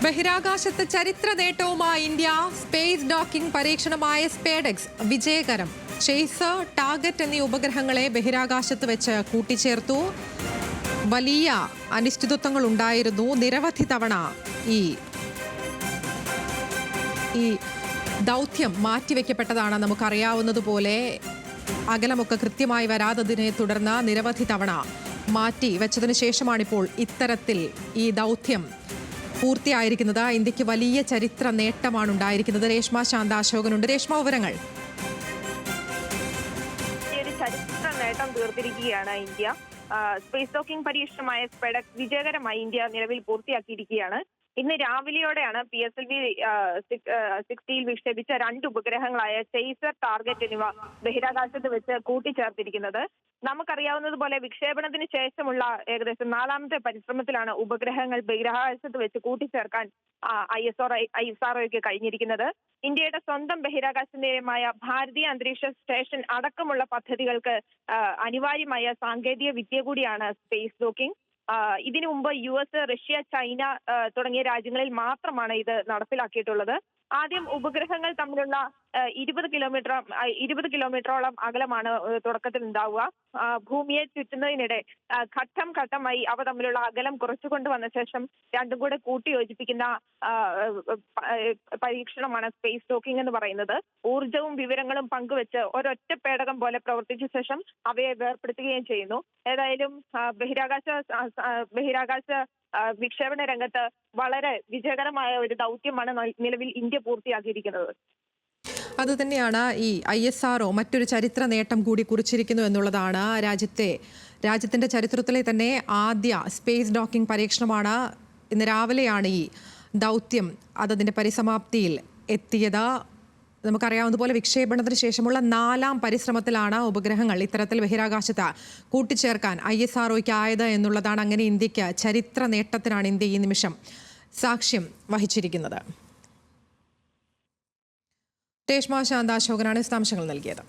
ബഹിരാകാശത്ത് ചരിത്ര നേട്ടവുമായി ഇന്ത്യ. സ്പേസ് ഡോക്കിംഗ് പരീക്ഷണമായ സ്പേഡെക്സ് വിജയകരം. ചേസർ, ടാർഗറ്റ് എന്നീ ഉപഗ്രഹങ്ങളെ ബഹിരാകാശത്ത് വെച്ച് കൂട്ടിച്ചേർത്തു. വലിയ അനിശ്ചിതത്വങ്ങൾ ഉണ്ടായിരുന്നു. നിരവധി തവണ ഈ ദൗത്യം മാറ്റിവെക്കപ്പെട്ടതാണ്. നമുക്കറിയാവുന്നതുപോലെ അകലമൊക്കെ കൃത്യമായി വരാത്തതിനെ തുടർന്ന് നിരവധി തവണ മാറ്റി വെച്ചതിന് ശേഷമാണിപ്പോൾ ഇത്തരത്തിൽ ഈ ദൗത്യം പൂർത്തിയായിരിക്കുന്നത്. ഇന്ത്യക്ക് വലിയ ചരിത്ര നേട്ടമാണ് ഉണ്ടായിരിക്കുന്നത്. രേഷ്മ ശാന്ത അശോകനുണ്ട്. രേഷ്മ, വിവരങ്ങൾ. ചരിത്ര നേട്ടം തീർത്തിരിക്കുകയാണ് ഇന്ത്യ. സ്പേസ് ഡോക്കിംഗ് പരീക്ഷണമായ സ്പെഡെക്സ് വിജയകരമായി ഇന്ത്യ നിലവിൽ പൂർത്തിയാക്കിയിരിക്കുകയാണ്. ഇന്ന് രാവിലെയോടെയാണ് PSLV 60 വിക്ഷേപിച്ച 2 ഉപഗ്രഹങ്ങളായ ചേസർ, ടാർഗറ്റ് എന്നിവ ബഹിരാകാശത്ത് വെച്ച് കൂട്ടിച്ചേർത്തിരിക്കുന്നത്. നമുക്കറിയാവുന്നതുപോലെ വിക്ഷേപണത്തിന് ശേഷമുള്ള ഏകദേശം 4ാമത്തെ പരിശ്രമത്തിലാണ് ഉപഗ്രഹങ്ങൾ ബഹിരാകാശത്ത് വെച്ച് കൂട്ടിച്ചേർക്കാൻ ISROയ്ക്ക് കഴിഞ്ഞിരിക്കുന്നത്. ഇന്ത്യയുടെ സ്വന്തം ബഹിരാകാശ നിലയമായ ഭാരതീയ അന്തരീക്ഷ സ്റ്റേഷൻ അടക്കമുള്ള പദ്ധതികൾക്ക് അനിവാര്യമായ സാങ്കേതിക വിദ്യ കൂടിയാണ് സ്പേസ് ഡോക്കിംഗ്. ഇതിനു മുമ്പ് US, റഷ്യ, ചൈന തുടങ്ങിയ രാജ്യങ്ങളിൽ മാത്രമാണ് ഇത് നടപ്പിലാക്കിയിട്ടുള്ളത്. ആദ്യം ഉപഗ്രഹങ്ങൾ തമ്മിലുള്ള 20 കിലോമീറ്ററോളം അകലമാണ് തുടക്കത്തിൽ ഉണ്ടാവുക. ഭൂമിയെ ചുറ്റുന്നതിനിടെ ഘട്ടം ഘട്ടമായി അവ തമ്മിലുള്ള അകലം കുറച്ചുകൊണ്ടുവന്ന ശേഷം രണ്ടും കൂടെ കൂട്ടിയോജിപ്പിക്കുന്ന പരീക്ഷണമാണ് സ്പേസ് ഡോക്കിംഗ് എന്ന് പറയുന്നത്. ഊർജവും വിവരങ്ങളും പങ്കുവെച്ച് ഒരൊറ്റ പേടകം പോലെ പ്രവർത്തിച്ച ശേഷം അവയെ വേർപെടുത്തുകയും ചെയ്യുന്നു. ഏതായാലും ബഹിരാകാശ വിക്ഷേപണ രംഗത്ത് വളരെ വിജയകരമായ ഒരു ദൗത്യമാണ് നിലവിൽ ഇന്ത്യ പൂർത്തിയാക്കിയിരിക്കുന്നത്. അതുതന്നെയാണ് ഈ ISRO മറ്റൊരു ചരിത്ര നേട്ടം കൂടി കുറിച്ചിരിക്കുന്നു എന്നുള്ളതാണ്. രാജ്യത്തിന്റെ ചരിത്രത്തിലെ തന്നെ ആദ്യ സ്പേസ് ഡോക്കിംഗ് പരീക്ഷണമാണ്. ഇന്ന് രാവിലെയാണ് ഈ ദൗത്യം അതിന്റെ പരിസമാപ്തിയിൽ എത്തിയത്. നമുക്കറിയാവുന്നതുപോലെ വിക്ഷേപണത്തിന് ശേഷമുള്ള 4ാം പരിശ്രമത്തിലാണ് ഉപഗ്രഹങ്ങൾ ഇത്തരത്തിൽ ബഹിരാകാശത്ത് കൂട്ടിച്ചേർക്കാൻ ISROയ്ക്ക് ആയത് എന്നുള്ളതാണ്. അങ്ങനെ ഇന്ത്യക്ക് ചരിത്ര നേട്ടത്തിനാണ് ഇന്ത്യ ഈ നിമിഷം സാക്ഷ്യം വഹിച്ചിരിക്കുന്നത്. രേഷ്മ ശാന്ത അശോകനാണ് വിശദാംശങ്ങൾ നൽകിയത്.